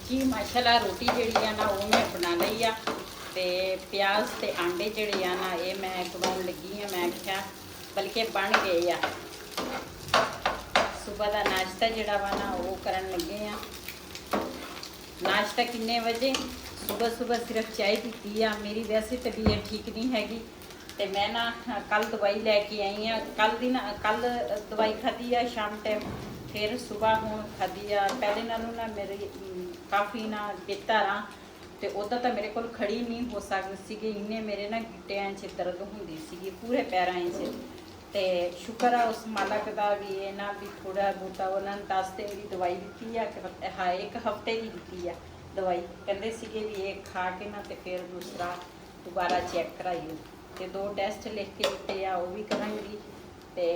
जी माशाल्लाह रोटी जिहड़ी आ ना वो मैं बना लई आ ते प्याज ते आंडे जिहड़े आ ना ये मैं बनाउण लगी आ। मैं क्या बल्कि बन गए आ। सुबह का नाश्ता जिहड़ा वा ना वो करन लगे आ। नाश्ता किन्ने बजे? सुबह सुबह सिर्फ चाय पीती आ। मेरी वैसे तबीयत ठीक नहीं हैगी ते मैं ना कल दवाई लैके आई आ। कल दवाई खाधी आ शाम टाइम, फिर सुबह हुण खाधी आ। पहले नालों ना मेरी काफ़ी ना बेहतर हाँ तो उदा तो मेरे को खड़ी नहीं हो सकती सी। इन्ने मेरे ना गिट्टियां च दर्द होंदी सी पूरे पैरों च। तो शुक्र है उस मालक का भी ये ना भी थोड़ा बूटा उन्होंने 10 दिन की दवाई दी है। हाँ 1 हफ्ते की दी है दवाई। कहते थे भी ये खा के ना तो फिर दूसरा दोबारा चेक कराइए। तो 2 टेस्ट लिख के दिते आ वो भी करांगी। तो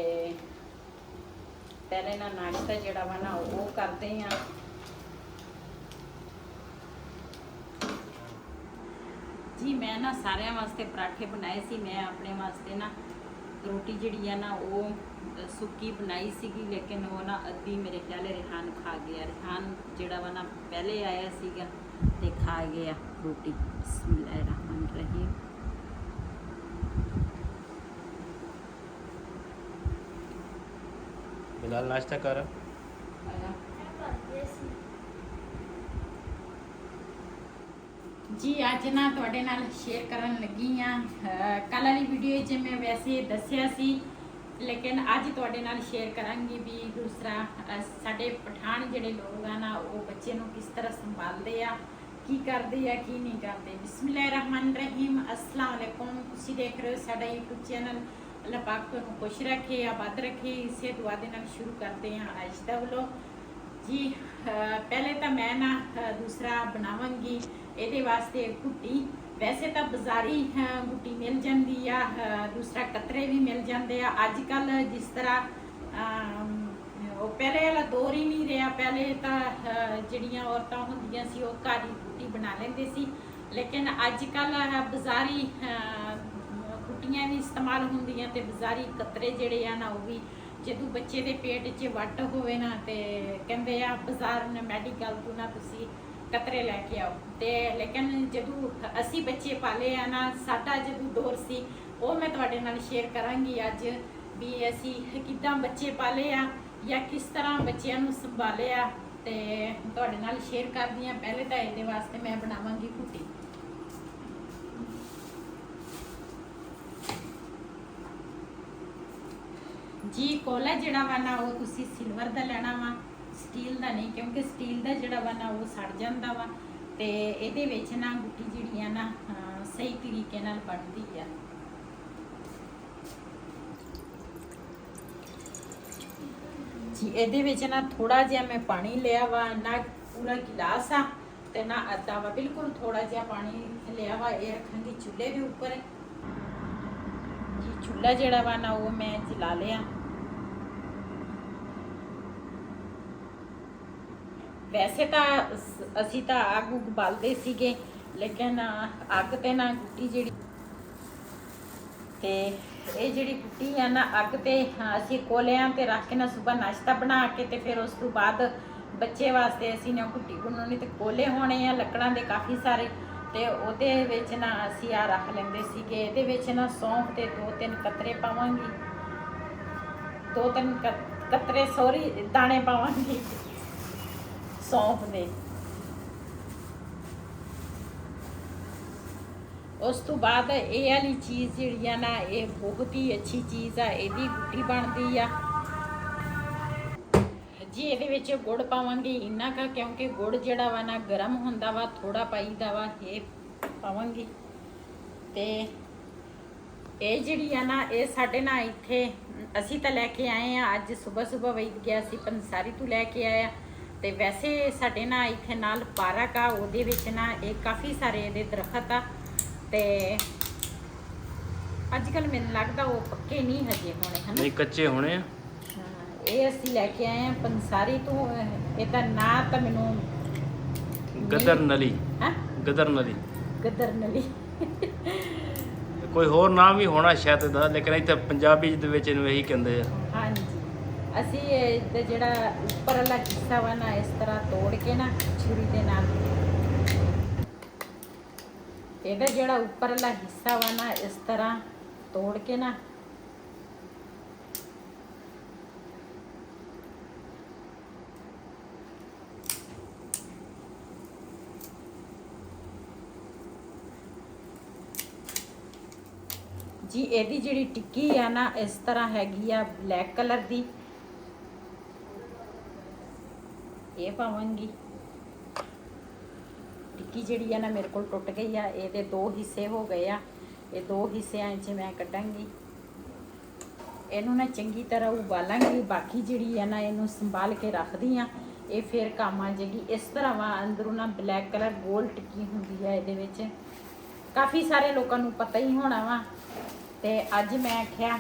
पहले ना नाश्ता जोड़ा वा ना वो करते हैं। जी मैं ना सारे वास्ते पराठे बनाए सी। मैं अपने वास्ते ना रोटी जिहड़ी है ना वो सुक्की बनाई सीगी, लेकिन वो ना अद्धी मेरे ख्याल रिहान खा गया। रिहान जिहड़ा वा ना पहले आया सीगा ते खा गया रोटी। बिस्मिल्लाहिर्रहमानिर्रहीम। बिलाल नाश्ता कर। जी अज ना तुहाडे नाल शेयर करन लगी हाँ। कल वाली वीडियो च मैं वैसे दस्सिया सी, लेकिन अज तुहाडे नाल शेयर करांगी भी दूसरा साडे पठान जिहड़े लोग आ ना वो बच्चे नूं किस तरह संभालदे आ, की करदे आ की नहीं करदे। बिस्मिल्लाहिर्रहमानिर्रहीम। अस्सलाम वालेकुम। तुसीं देख रहे हो साडा यूट्यूब चैनल। अल्लाह पाक तुहानूं खुश रखे आबाद रखे। इसे दुआ दे नाल शुरू करते हैं अज दा व्लॉग। जी पहले तो मैं ना दूसरा बनावांगी ਇਹਦੇ ਵਾਸਤੇ ਗੁੱਟੀ। वैसे तो बाजारी गुट्टी मिल जाती आ, दूसरा कतरे भी मिल जाते हैं अजकल। जिस तरह वो पहले वाला दौर ही नहीं रहा। पहले तो जड़ियाँ औरतां होंदियां सी वो घर ही गुट्टी बना लेंदे सी, लेकिन अजकल बाजारी गुट्टियां भी इस्तेमाल होंदियां ते बाजारी कतरे जिहड़े आ ना वो भी जदों बच्चे के पेट च वट होवे ना ते कहंदे आ बाजार ने मैडिकल तो ना तुसी कतरे लैके आओ। तो लेकिन जदों असी बच्चे पाले आ ना साडा जदों दौर सी वो मैं तुहाडे नाल शेयर करांगी अज भी असी किदां बच्चे पाले आ या किस तरह बच्चों नूं संभाले आ ते तुहाडे नाल शेयर करदी आ। पहले तो इहदे वास्ते मैं बनावांगी गुट्टी। जी कोला जिहड़ा वा ना वो तुसी सिल्वर दा लेना वा, स्टील का नहीं, क्योंकि स्टील का जिहड़ा वा ना वो सड़ जाता वा ते इहदे विच ना गुट्टी जिहड़ी आ ना सही तरीके नाल बनदी आ। जी इहदे विच ना थोड़ा जिहा मैं पानी लिया वा, ना पूरा गिलास आ ते ना अद्धा वा, बिल्कुल थोड़ा जिहा पानी लिया वा। ये रखांगी चूल्हे के उपर। जी चूल्हा जिहड़ा वा ना वो मैं जला लिया। वैसे तो असी तो अग उग बालते सीगे, लेकिन अग ते ना गुट्टी जिहड़ी ते ये जिहड़ी गुट्टी है ना अग ते असी कोलियां ते रख के ना सुबह नाश्ता बना के ते फिर उस तो बाद बच्चे वास्ते असी ना गुट्टी बनाउणी। ते कोले होने आ लकड़ां दे काफ़ी सारे, ते ओहदे विच ना असी आ रख लैंदे सीगे। इहदे विच ना सौंफ ते 2-3 कतरे पावांगी, 2-3 कतरे सॉरी दाने पावांगी सौंफ दे। उस तो बाद ये वाली चीज़ जिहड़ी आ ना ये बहुत ही अच्छी चीज़ आ, इहदी गुट्टी बनदी आ। जी इहदे विच गुड़ पावांगी इन्ना का, क्योंकि गुड़ जिहड़ा वा ना गर्म हुंदा वा, थोड़ा पाईदा वा। ये पावांगी ते ये जिहड़ी आ ना ये साडे ना इत्थे असी तो लैके आए हैं अज सुबह सुबह वही गया सी पंसारी तो लैके आया। तो वैसे साडे ना इत्थे नाल पार्क आ, उहदे विच ना ये काफ़ी सारे इहदे दरखत आ ते अजकल मैनूं लगदा वो पक्के नहीं हजे होने, है नहीं कच्चे होने। ये असी लैके आए हैं पंसारी तो। ਇਹਦਾ ਨਾਂ ਤਾਂ ਮੈਨੂੰ गदर नली। हाँ गदर नली गदर नली कोई होर नाम भी होना शायद ਇਹਦਾ, लेकिन ਇੱਥੇ ਪੰਜਾਬੀ ਦੇ ਵਿੱਚ ਇਹਨੂੰ ਇਹੀ ਕਹਿੰਦੇ ਆ। हाँ जी ਅਸੀਂ ਇਹਦਾ ਜਿਹੜਾ ਉੱਪਰ ਵਾਲਾ ਹਿੱਸਾ ਵਾ ਨਾ ਇਸ ਤਰ੍ਹਾਂ ਤੋੜ ਕੇ ਨਾ ਛੁਰੀ ਦੇ ਨਾਲ, ਇਹਦਾ ਜਿਹੜਾ ਉੱਪਰ ਵਾਲਾ ਹਿੱਸਾ ਵਾ ਨਾ ਇਸ ਤਰ੍ਹਾਂ ਤੋੜ ਕੇ ਨਾ ਜੀ ਇਹਦੀ ਜਿਹੜੀ ਟਿੱਕੀ ਆ ਨਾ ਇਸ ਤਰ੍ਹਾਂ ਹੈਗੀ ਆ ਬਲੈਕ ਕਲਰ ਦੀ, ਇਹ ਪਾਵਾਂਗੀ। ਟਿੱਕੀ ਜਿਹੜੀ ਆ ਨਾ ਮੇਰੇ ਕੋਲ ਟੁੱਟ ਗਈ ਆ, ਇਹਦੇ 2 ਹਿੱਸੇ ਹੋ ਗਏ ਆ, ਇਹ 2 ਹਿੱਸਿਆਂ 'ਚ ਮੈਂ ਕੱਢਾਂਗੀ। ਇਹਨੂੰ ਨਾ ਚੰਗੀ ਤਰ੍ਹਾਂ ਉਬਾਲਾਂਗੀ, ਬਾਕੀ ਜਿਹੜੀ ਆ ਨਾ ਇਹਨੂੰ ਸੰਭਾਲ ਕੇ ਰੱਖਦੀ ਆ, ਇਹ ਫਿਰ ਕੰਮ ਆ ਜਾਏਗੀ। ਇਸ ਤਰ੍ਹਾਂ ਵਾ ਅੰਦਰੋਂ ਨਾ ਬਲੈਕ ਕਲਰ ਗੋਲ ਟਿੱਕੀ ਹੁੰਦੀ ਆ ਇਹਦੇ ਵਿੱਚ, ਕਾਫੀ ਸਾਰੇ ਲੋਕਾਂ ਨੂੰ ਪਤਾ ਹੀ ਹੋਣਾ ਵਾ। ਤੇ ਅੱਜ ਮੈਂ ਆਖਿਆ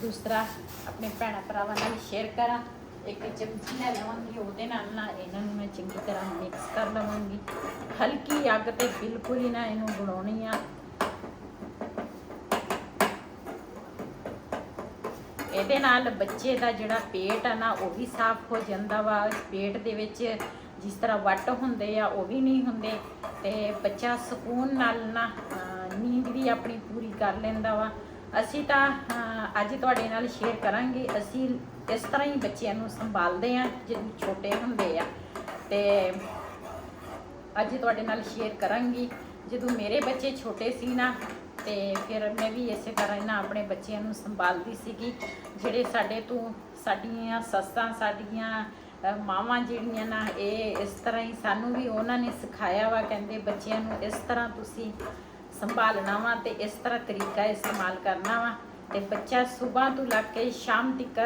ਦੂਸਰਾ ਆਪਣੇ ਭੈਣਾਂ ਭਰਾਵਾਂ ਨਾਲ ਸ਼ੇਅਰ ਕਰਾਂ। ਇੱਕ ਚਮਚੀ ਲੈ ਲਵਾਂਗੀ, ਉਹਦੇ ਨਾਲ ਨਾ ਇਹਨਾਂ ਨੂੰ ਮੈਂ ਚੰਗੀ ਤਰ੍ਹਾਂ ਮਿਕਸ ਕਰ ਲਵਾਂਗੀ। ਹਲਕੀ ਅੱਗ ਤੇ ਬਿਲਕੁਲ ਹੀ ਨਾ ਇਹਨੂੰ ਬਣਾਉਣੀ ਆ। ਇਹਦੇ ਨਾਲ ਬੱਚੇ ਦਾ ਜਿਹੜਾ ਪੇਟ ਆ ਨਾ ਉਹ ਵੀ ਸਾਫ਼ ਹੋ ਜਾਂਦਾ ਵਾ। ਪੇਟ ਦੇ ਵਿੱਚ ਜਿਸ ਤਰ੍ਹਾਂ ਵੱਟ ਹੁੰਦੇ ਆ ਉਹ ਵੀ ਨਹੀਂ ਹੁੰਦੇ, ਤੇ ਬੱਚਾ ਸਕੂਨ ਨਾਲ ਨਾ ਨੀਂਦ ਵੀ ਆਪਣੀ ਪੂਰੀ ਕਰ ਲੈਂਦਾ ਵਾ। ਅਸੀਂ ਤਾਂ ਅੱਜ ਤੁਹਾਡੇ ਨਾਲ ਸ਼ੇਅਰ ਕਰਾਂਗੇ, ਅਸੀਂ ਇਸ ਤਰ੍ਹਾਂ ਹੀ ਬੱਚਿਆਂ ਨੂੰ ਸੰਭਾਲਦੇ ਆ ਜਦੋਂ ਛੋਟੇ ਹੁੰਦੇ ਆ। ਤੇ ਅੱਜ ਤੁਹਾਡੇ ਨਾਲ ਸ਼ੇਅਰ ਕਰਾਂਗੀ ਜਦੋਂ ਮੇਰੇ ਬੱਚੇ ਛੋਟੇ ਸੀ ਨਾ, ਤੇ ਫਿਰ ਮੈਂ ਵੀ ਇਸੇ ਤਰ੍ਹਾਂ ਨਾ ਆਪਣੇ ਬੱਚਿਆਂ ਨੂੰ ਸੰਭਾਲਦੀ ਸੀਗੀ। ਜਿਹੜੇ ਸਾਡੇ ਤੋਂ ਸਾਡੀਆਂ ਸੱਸਾਂ, ਸਾਡੀਆਂ ਮਾਵਾਂ ਜਿਹੜੀਆਂ ਨਾ, ਇਹ ਇਸ ਤਰ੍ਹਾਂ ਹੀ ਸਾਨੂੰ ਵੀ ਉਹਨਾਂ ਨੇ ਸਿਖਾਇਆ ਵਾ। ਕਹਿੰਦੇ ਬੱਚਿਆਂ ਨੂੰ ਇਸ ਤਰ੍ਹਾਂ ਤੁਸੀਂ ਸੰਭਾਲਣਾ ਵਾ ਤੇ ਇਸ ਤਰ੍ਹਾਂ ਤਰੀਕਾ ਇਸਤੇਮਾਲ ਕਰਨਾ ਵਾ, ਤੇ ਬੱਚਾ ਸਵੇਰ ਤੋਂ ਲੱਗ ਕੇ ਸ਼ਾਮ ਤੱਕ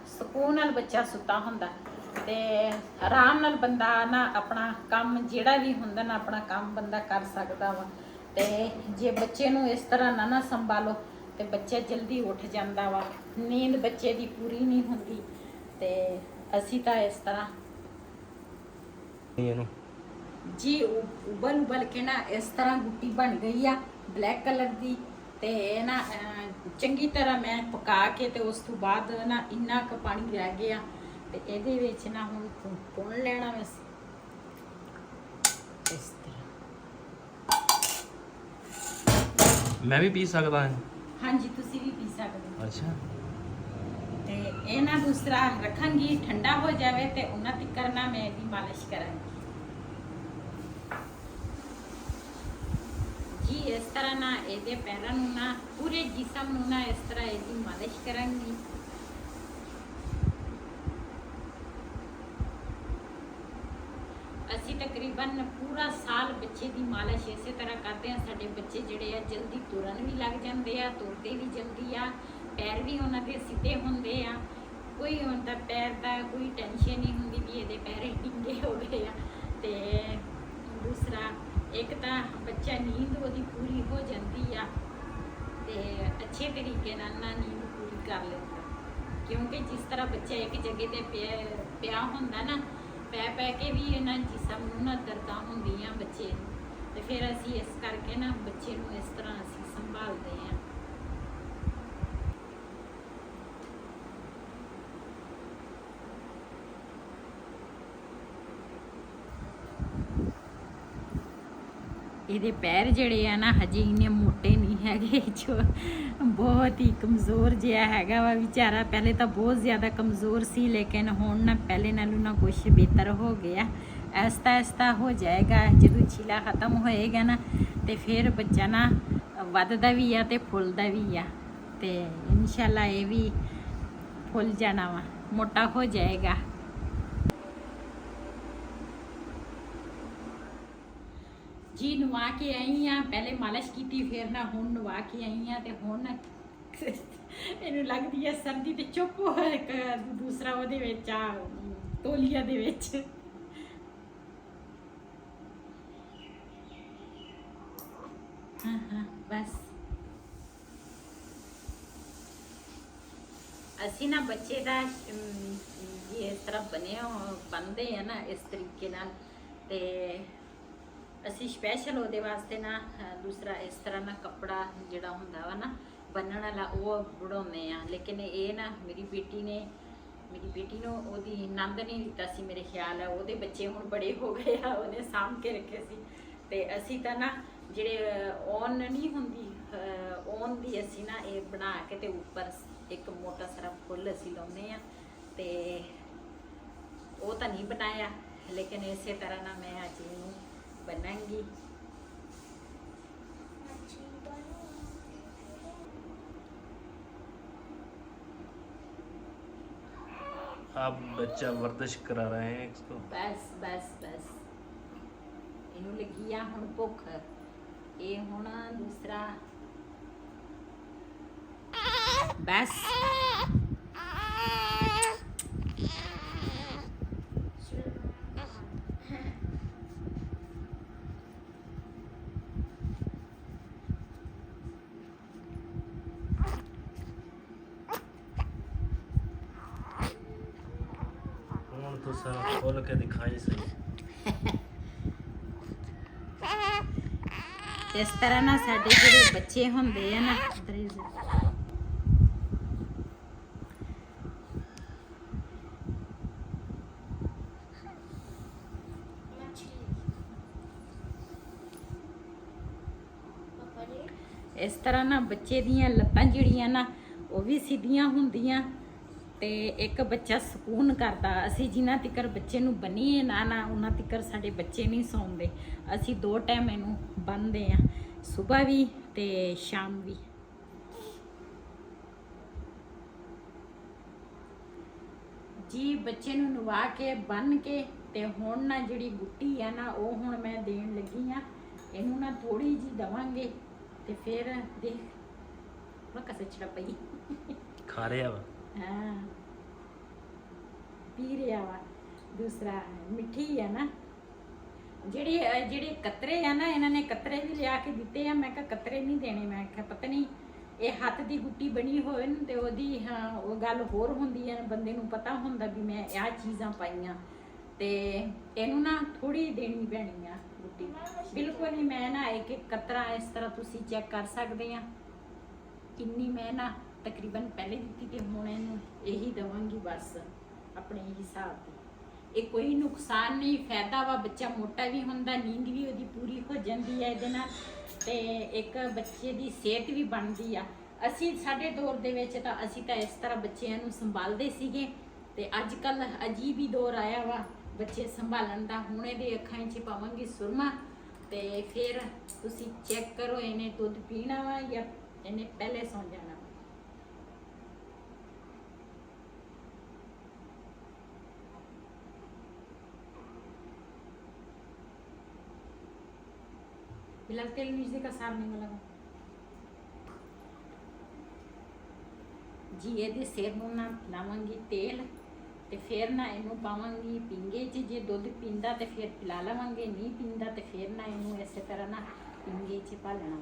ਸਕੂਨ ਨਾਲ ਬੱਚਾ ਸੁੱਤਾ ਹੁੰਦਾ, ਤੇ ਆਰਾਮ ਨਾਲ ਬੰਦਾ ਨਾ ਆਪਣਾ ਕੰਮ ਜਿਹੜਾ ਵੀ ਹੁੰਦਾ ਨਾ ਆਪਣਾ ਕੰਮ ਬੰਦਾ ਕਰ ਸਕਦਾ ਵਾ। ਤੇ ਜੇ ਬੱਚੇ ਨੂੰ ਇਸ ਤਰ੍ਹਾਂ ਨਾ ਸੰਭਾਲੋ ਤੇ ਬੱਚਾ ਜਲਦੀ ਉੱਠ ਜਾਂਦਾ ਵਾ, ਨੀਂਦ ਬੱਚੇ ਦੀ ਪੂਰੀ ਨਹੀਂ ਹੁੰਦੀ। ਤੇ ਅਸੀਂ ਤਾਂ ਇਸ ਤਰ੍ਹਾਂ ਇਹਨੂੰ ਜੀ ਉਬਲ ਕੇ ਨਾ ਇਸ ਤਰ੍ਹਾਂ ਗੁੱਟੀ ਬਣ ਗਈ ਆ ਬਲੈਕ ਕਲਰ ਦੀ। ਤੇ ਇਹ ਨਾ ਚੰਗੀ ਤਰ੍ਹਾਂ ਮੈਂ ਪਕਾ ਕੇ ਤੇ ਉਸ ਤੋਂ ਬਾਅਦ ਨਾ ਇੰਨਾ ਕੁ ਪਾਣੀ ਰਹਿ ਗਿਆ, ਤੇ ਇਹਦੇ ਵਿੱਚ ਨਾ ਹੁਣ ਭੁੰਨ ਲੈਣਾ ਵੈਸੇ ਇਸ ਤਰ੍ਹਾਂ। ਮੈਂ ਵੀ ਪੀ ਸਕਦਾ ਹਾਂ? ਹਾਂਜੀ, ਤੁਸੀਂ ਵੀ ਪੀ ਸਕਦੇ ਹੋ। ਅੱਛਾ। ਤੇ ਇਹ ਨਾ ਦੂਸਰਾ ਰੱਖਾਂਗੀ, ਠੰਡਾ ਹੋ ਜਾਵੇ ਤੇ ਉਹਨਾਂ ਤੱਕ ਨਾ ਮੈਂ ਇਹਦੀ ਮਾਲਿਸ਼ ਕਰਾਂਗੀ ਜੀ। ਇਸ ਤਰ੍ਹਾਂ ਨਾ ਇਹਦੇ ਪੈਰਾਂ ਨੂੰ ਨਾ ਪੂਰੇ ਜਿਸਮ ਨੂੰ ਨਾ ਇਸ ਤਰ੍ਹਾਂ ਇਹਦੀ ਮਾਲਿਸ਼ ਕਰਾਂਗੀ। ਅਸੀਂ ਤਕਰੀਬਨ ਪੂਰਾ ਸਾਲ ਬੱਚੇ ਦੀ ਮਾਲਿਸ਼ ਇਸੇ ਤਰ੍ਹਾਂ ਕਰਦੇ ਆ। ਸਾਡੇ ਬੱਚੇ ਜਿਹੜੇ ਆ ਜਲਦੀ ਤੁਰਨ ਵੀ ਲੱਗ ਜਾਂਦੇ ਆ, ਤੁਰਦੇ ਵੀ ਜਲਦੀ ਆ, ਪੈਰ ਵੀ ਉਹਨਾਂ ਦੇ ਸਿੱਧੇ ਹੁੰਦੇ ਆ। ਕੋਈ ਹੁਣ ਤਾਂ ਪੈਰ ਦਾ ਕੋਈ ਟੈਨਸ਼ਨ ਨਹੀਂ ਹੁੰਦੀ ਵੀ ਇਹਦੇ ਪੈਰ ਡਿੰਗੇ ਹੋ ਗਏ ਆ। ਤੇ ਦੂਸਰਾ ਇੱਕ ਤਾਂ ਬੱਚਾ ਨੀਂਦ ਉਹਦੀ ਪੂਰੀ ਹੋ ਜਾਂਦੀ ਆ, ਤੇ ਅੱਛੇ ਤਰੀਕੇ ਨਾਲ ਨਾ ਨੀਂਦ ਪੂਰੀ ਕਰ ਲੈਂਦਾ। ਕਿਉਂਕਿ ਜਿਸ ਤਰ੍ਹਾਂ ਬੱਚਾ ਇੱਕ ਜਗ੍ਹਾ ਤੇ ਪਿਆ ਹੁੰਦਾ ਨਾ, ਪੈ ਕੇ ਵੀ ਇਹਨਾਂ ਜਿਸਮ ਨੂੰ ਨਾ ਦਰਦਾਂ ਹੁੰਦੀਆਂ ਬੱਚੇ ਨੂੰ, ਤੇ ਫਿਰ ਅਸੀਂ ਇਸ ਕਰਕੇ ਨਾ ਬੱਚੇ ਨੂੰ ਇਸ ਤਰ੍ਹਾਂ ਅਸੀਂ ਸੰਭਾਲਦੇ ਹਾਂ। ਇਹਦੇ ਪੈਰ ਜਿਹੜੇ ਆ ਨਾ ਹਜੇ ਇੰਨੇ ਮੋਟੇ ਨਹੀਂ ਹੈਗੇ, ਜੋ ਬਹੁਤ ਹੀ ਕਮਜ਼ੋਰ ਜਿਹਾ ਹੈਗਾ ਵਾ ਵਿਚਾਰਾ। ਪਹਿਲੇ ਤਾਂ ਬਹੁਤ ਜ਼ਿਆਦਾ ਕਮਜ਼ੋਰ ਸੀ, ਲੇਕਿਨ ਹੁਣ ਨਾ ਪਹਿਲੇ ਨਾਲੋਂ ਨਾ ਕੁਛ ਬਿਹਤਰ ਹੋ ਗਿਆ। ਐਸਤਾ ਐਸਤਾ ਹੋ ਜਾਏਗਾ, ਜਦੋਂ ਛਿਲਾ ਖਤਮ ਹੋਏਗਾ ਨਾ ਤੇ ਫਿਰ ਬੱਚਾ ਨਾ ਵੱਧਦਾ ਵੀ ਆ ਤੇ ਫੁੱਲਦਾ ਵੀ ਆ, ਤੇ ਇਨਸ਼ਾਅੱਲਾ ਇਹ ਵੀ ਫੁੱਲ ਜਾਣਾ ਵਾ, ਮੋਟਾ ਹੋ ਜਾਏਗਾ। ਜੀ ਨਵਾ ਕੇ ਆਈ ਆ, ਪਹਿਲੇ ਮਾਲਿਸ਼ ਕੀਤੀ, ਫਿਰ ਨਾ ਹੁਣ ਨਵਾ ਕੇ ਆਈ ਆ, ਤੇ ਹੁਣ ਇਹਨੂੰ ਲੱਗਦੀ ਆ ਸਰਦੀ, ਤੇ ਚੁੱਪ ਹੋ ਇੱਕ ਦੂਸਰਾ ਉਹਦੇ ਵਿੱਚ ਆ ਤੋਲੀਆ ਦੇ ਵਿੱਚ। ਹਾਂ ਬਸ ਅਸੀਂ ਨਾ ਬੱਚੇ ਦਾ ਇਸ ਤਰ੍ਹਾਂ ਬਣਦੇ ਆ ਨਾ ਇਸ ਤਰੀਕੇ ਨਾਲ, ਤੇ ਅਸੀਂ ਸਪੈਸ਼ਲ ਉਹਦੇ ਵਾਸਤੇ ਨਾ ਦੂਸਰਾ ਇਸ ਤਰ੍ਹਾਂ ਨਾ ਕੱਪੜਾ ਜਿਹੜਾ ਹੁੰਦਾ ਵਾ ਨਾ ਬੰਨਣ ਵਾਲਾ ਉਹ ਬਣਾਉਂਦੇ ਆ। ਲੇਕਿਨ ਇਹ ਨਾ ਮੇਰੀ ਬੇਟੀ ਨੇ ਮੇਰੀ ਬੇਟੀ ਨੂੰ ਉਹਦੀ ਨੰਦ ਨੇ ਦਿੱਤਾ ਸੀ, ਮੇਰੇ ਖਿਆਲ ਹੈ ਉਹਦੇ ਬੱਚੇ ਹੁਣ ਬੜੇ ਹੋ ਗਏ ਆ, ਉਹਨੇ ਸਾਂਭ ਕੇ ਰੱਖੇ ਸੀ। ਤੇ ਅਸੀਂ ਤਾਂ ਨਾ ਜਿਹੜੇ ਔਨ ਨਹੀਂ ਹੁੰਦੀ ਔਨ ਦੀ ਅਸੀਂ ਨਾ ਇਹ ਬਣਾ ਕੇ ਤੇ ਉੱਪਰ ਇੱਕ ਮੋਟਾ ਸਾਰਾ ਫੁੱਲ ਅਸੀਂ ਲਾਉਂਦੇ ਆ। ਤੇ ਉਹ ਤਾਂ ਨਹੀਂ ਬਣਾਇਆ, ਲੇਕਿਨ ਇਸੇ ਤਰ੍ਹਾਂ ਨਾਲ ਮੈਂ ਅੱਜ ਇਹਨੂੰ ਬਣਾਂਗੀ। आप बच्चा वर्जिश करा रहे हैं इसको। बस बस बस ਇਹਨੂੰ ਲੱਗੀ ਆ ਹੁਣ ਭੁੱਖ। ਇਹ ਹੁਣ ਦੂਸਰਾ ਬਸ ਹੁਣ ਤੁਸੀਂ ਖੋਲ ਕੇ ਦਿਖਾਈ ਸਹੀ। ਇਸ ਤਰ੍ਹਾਂ ਨਾ ਸਾਡੇ ਜਿਹੜੇ ਬੱਚੇ ਹੁੰਦੇ ਆ ਨਾ ਇਸ ਤਰ੍ਹਾਂ ਨਾ ਬੱਚੇ ਦੀਆਂ ਲੱਤਾਂ ਜਿਹੜੀਆਂ ਨਾ ਉਹ ਵੀ ਸਿੱਧੀਆਂ ਹੁੰਦੀਆਂ ਤੇ ਇੱਕ ਬੱਚਾ ਸਕੂਨ ਕਰਦਾ। ਅਸੀਂ ਜਿੰਨਾ ਤੀਕਰ ਬੱਚੇ ਨੂੰ ਬੰਨੀਏ ਨਾ ਉਹਨਾਂ ਤੀਕਰ ਸਾਡੇ ਬੱਚੇ ਨਹੀਂ ਸੌਂਦੇ। ਅਸੀਂ 2 ਟਾਈਮ ਇਹਨੂੰ ਬੰਨ੍ਹਦੇ ਆ, ਸਵੇਰ ਵੀ ਤੇ ਸ਼ਾਮ ਵੀ। ਜੀ ਬੱਚੇ ਨੂੰ ਨਵਾ ਕੇ ਬੰਨ ਕੇ ਤੇ ਹੁਣ ਨਾ ਜਿਹੜੀ ਗੁੱਟੀ ਆ ਨਾ ਉਹ ਹੁਣ ਮੈਂ ਦੇਣ ਲੱਗੀ ਆ। ਇਹਨੂੰ ਨਾ ਥੋੜੀ ਜੀ ਦਵਾਂਗੇ ਤੇ ਫਿਰ ਦੇਖ ਮੈਂ ਕਸੇ ਪਈ ਖਾ ਰਿਹਾ ਵਾ। ਹਾਂ ਪੀ ਰਿਹਾ ਵਾ। ਦੂਸਰਾ ਮਿੱਠੀ ਆ ਨਾ। ਜਿਹੜੇ ਕਤਰੇ ਆ ਨਾ ਇਹਨਾਂ ਨੇ ਕਤਰੇ ਵੀ ਲਿਆ ਕੇ ਦਿੱਤੇ ਆ। ਮੈਂ ਕਿਹਾ ਕਤਰੇ ਨਹੀਂ ਦੇਣੇ, ਮੈਂ ਕਿਹਾ ਪਤਾ ਨਹੀਂ ਇਹ ਹੱਥ ਦੀ ਗੁੱਟੀ ਬਣੀ ਹੋਵੇ ਨਾ ਤੇ ਉਹਦੀ ਉਹ ਗੱਲ ਹੋਰ ਹੁੰਦੀ ਹੈ, ਬੰਦੇ ਨੂੰ ਪਤਾ ਹੁੰਦਾ ਵੀ ਮੈਂ ਆਹ ਚੀਜ਼ਾਂ ਪਾਈਆਂ। ਤੇ ਇਹਨੂੰ ਨਾ ਥੋੜੀ ਦੇਣੀ ਪੈਣੀ ਆ ਗੁੱਟੀ, ਬਿਲਕੁਲ ਨਹੀਂ। ਮੈਂ ਨਾ ਇੱਕ ਕਤਰਾ ਇਸ ਤਰ੍ਹਾਂ ਤੁਸੀਂ ਚੈੱਕ ਕਰ ਸਕਦੇ ਆ ਕਿੰਨੀ ਮੈਂ ਨਾ ਤਕਰੀਬਨ ਪਹਿਲੇ ਦਿੱਤੀ ਤੇ ਹੁਣ ਇਹਨੂੰ ਇਹੀ ਦਵਾਂਗੀ ਬਸ ਆਪਣੇ ਹਿਸਾਬ ਦੀ। ਇਹ ਕੋਈ ਨੁਕਸਾਨ ਨਹੀਂ, ਫਾਇਦਾ ਵਾ। ਬੱਚਾ ਮੋਟਾ ਵੀ ਹੁੰਦਾ, ਨੀਂਦ ਵੀ ਉਹਦੀ ਪੂਰੀ ਹੋ ਜਾਂਦੀ ਹੈ ਇਹਦੇ ਨਾਲ, ਤੇ ਇੱਕ ਬੱਚੇ ਦੀ ਸਿਹਤ ਵੀ ਬਣਦੀ ਆ। ਅਸੀਂ ਸਾਡੇ ਦੌਰ ਦੇ ਵਿੱਚ ਤਾਂ ਅਸੀਂ ਤਾਂ ਇਸ ਤਰ੍ਹਾਂ ਬੱਚਿਆਂ ਨੂੰ ਸੰਭਾਲਦੇ ਸੀਗੇ ਤੇ ਅੱਜ ਕੱਲ ਅਜੀਬ ਹੀ ਦੌਰ ਆਇਆ ਵਾ ਬੱਚੇ ਸੰਭਾਲਣ ਦਾ। ਹੁਣ ਇਹਦੇ ਅੱਖਾਂ 'ਚ ਪਾਵਾਂਗੀ ਸੁਰਮਾ ਤੇ ਫਿਰ ਤੁਸੀਂ ਚੈੱਕ ਕਰੋ ਇਹਨੇ ਦੁੱਧ ਪੀਣਾ ਵਾ ਜਾਂ ਇਹਨੇ ਪਹਿਲੇ ਸੌਂ ਜਾਣਾ। फिलहाल तेल नीचे का साफ नहीं लगा जी। ਇਹਦੇ ਸਿਰ ਨੂੰ ਨਾ ਲਾਵਾਂਗੀ ਤੇਲ ਤੇ ਫਿਰ ਨਾ ਇਹਨੂੰ ਪਾਵਾਂਗੀ ਪਿੰਗੇ 'ਚ। ਜੇ ਦੁੱਧ ਪੀਂਦਾ ਤੇ ਫਿਰ ਪਿਲਾ ਲਵਾਂਗੇ, ਨਹੀਂ ਪੀਂਦਾ ਤੇ ਫਿਰ ਨਾ ਇਹਨੂੰ ਇਸੇ ਤਰ੍ਹਾਂ ਨਾ ਪਿੰਗੇ 'ਚ ਪਾ ਲੈਣਾ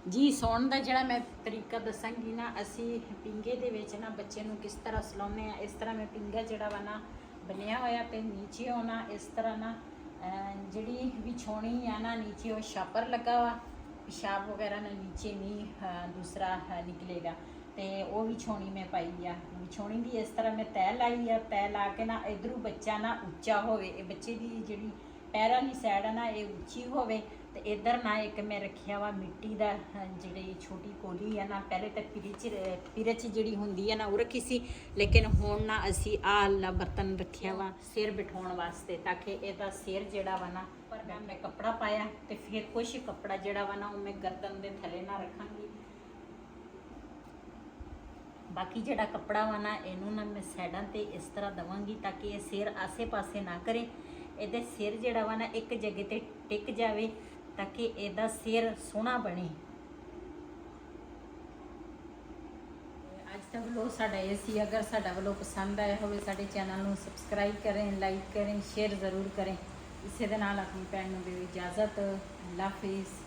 ਜੀ। ਸੌਣ ਦਾ ਜਿਹੜਾ ਮੈਂ ਤਰੀਕਾ ਦੱਸਾਂਗੀ ਨਾ, ਅਸੀਂ ਪਿੰਗੇ ਦੇ ਵਿੱਚ ਨਾ ਬੱਚੇ ਨੂੰ ਕਿਸ ਤਰ੍ਹਾਂ ਸੁਲਾਉਂਦੇ ਆ। ਇਸ ਤਰ੍ਹਾਂ ਮੈਂ ਪਿੰਗਾ ਜਿਹੜਾ ਵਾ ਨਾ ਬਣਿਆ ਹੋਇਆ ਤੇ ਨੀਚੇ ਹੋਣਾ ਇਸ ਤਰ੍ਹਾਂ ਨਾ ਜਿਹੜੀ ਵਿਛੋਣੀ ਆ ਨਾ ਨੀਚੇ ਉਹ ਛਾਪਰ ਲੱਗਾ ਵਾ, ਪਿਸ਼ਾਬ ਵਗੈਰਾ ਨਾ ਨੀਚੇ ਨਹੀਂ ਦੂਸਰਾ ਨਿਕਲੇਗਾ। ਤੇ ਉਹ ਵਿਛੋਣੀ ਮੈਂ ਪਾਈ ਆ। ਵਿਛੋਣੀ ਦੀ ਇਸ ਤਰ੍ਹਾਂ ਮੈਂ ਤੈਅ ਲਾਈ ਆ। ਤੈਅ ਲਾ ਕੇ ਨਾ ਇਧਰੋਂ ਬੱਚਾ ਨਾ ਉੱਚਾ ਹੋਵੇ, ਇਹ ਬੱਚੇ ਦੀ ਜਿਹੜੀ ਪੈਰਾਂ ਵਾਲੀ ਸਾਈਡ ਆ ਨਾ ਇਹ ਉੱਚੀ ਹੋਵੇ। ਤੇ ਇੱਧਰ ਨਾ ਇੱਕ ਮੈਂ ਰੱਖਿਆ ਵਾ ਮਿੱਟੀ ਦਾ ਜਿਹੜੀ ਛੋਟੀ ਕੋਲੀ ਆ ਨਾ, ਪਹਿਲੇ ਤਾਂ ਪਿਰਚ ਜਿਹੜੀ ਹੁੰਦੀ ਆ ਨਾ ਉਹ ਰੱਖੀ ਸੀ, ਲੇਕਿਨ ਹੁਣ ਨਾ ਅਸੀਂ ਆਹ ਵਾਲਾ ਬਰਤਨ ਰੱਖਿਆ ਵਾ ਸਿਰ ਬਿਠਾਉਣ ਵਾਸਤੇ, ਤਾਂ ਕਿ ਇਹਦਾ ਸਿਰ ਜਿਹੜਾ ਵਾ ਨਾ ਪਰ ਮੈਂ ਕੱਪੜਾ ਪਾਇਆ ਤੇ ਫਿਰ ਕੁਛ ਕੱਪੜਾ ਜਿਹੜਾ ਵਾ ਨਾ ਉਹ ਮੈਂ ਗਰਦਨ ਦੇ ਥੱਲੇ ਨਾ ਰੱਖਾਂਗੀ। ਬਾਕੀ ਜਿਹੜਾ ਕੱਪੜਾ ਵਾ ਨਾ ਇਹਨੂੰ ਨਾ ਮੈਂ ਸਾਈਡਾਂ ਤੇ ਇਸ ਤਰ੍ਹਾਂ ਦਵਾਂਗੀ ਤਾਂ ਕਿ ਇਹ ਸਿਰ ਆਸੇ ਪਾਸੇ ਨਾ ਕਰੇ। ਇਹਦੇ ਸਿਰ ਜਿਹੜਾ ਵਾ ਨਾ ਇੱਕ ਜਗ੍ਹਾ ਤੇ ਟਿਕ ਜਾਵੇ ਤਾਂ ਕਿ ਇਹਦਾ ਸਿਰ ਸੋਹਣਾ ਬਣੇ। ਅੱਜ ਦਾ ਵਲੋਗ ਸਾਡਾ ਇਹ ਸੀ। ਅਗਰ ਸਾਡਾ ਵਲੋਗ ਪਸੰਦ ਆਇਆ ਹੋਵੇ ਸਾਡੇ ਚੈਨਲ ਨੂੰ ਸਬਸਕ੍ਰਾਈਬ ਕरें, ਲਾਈਕ करें, शेयर ज़रूर करें। ਇਸੇ ਦੇ ਨਾਲ ਆਪਣੀ ਭੈਣ ਨੂੰ ਦੇ ਇਜਾਜ਼ਤ। ਅੱਲਾ ਹਾਫਿਜ਼।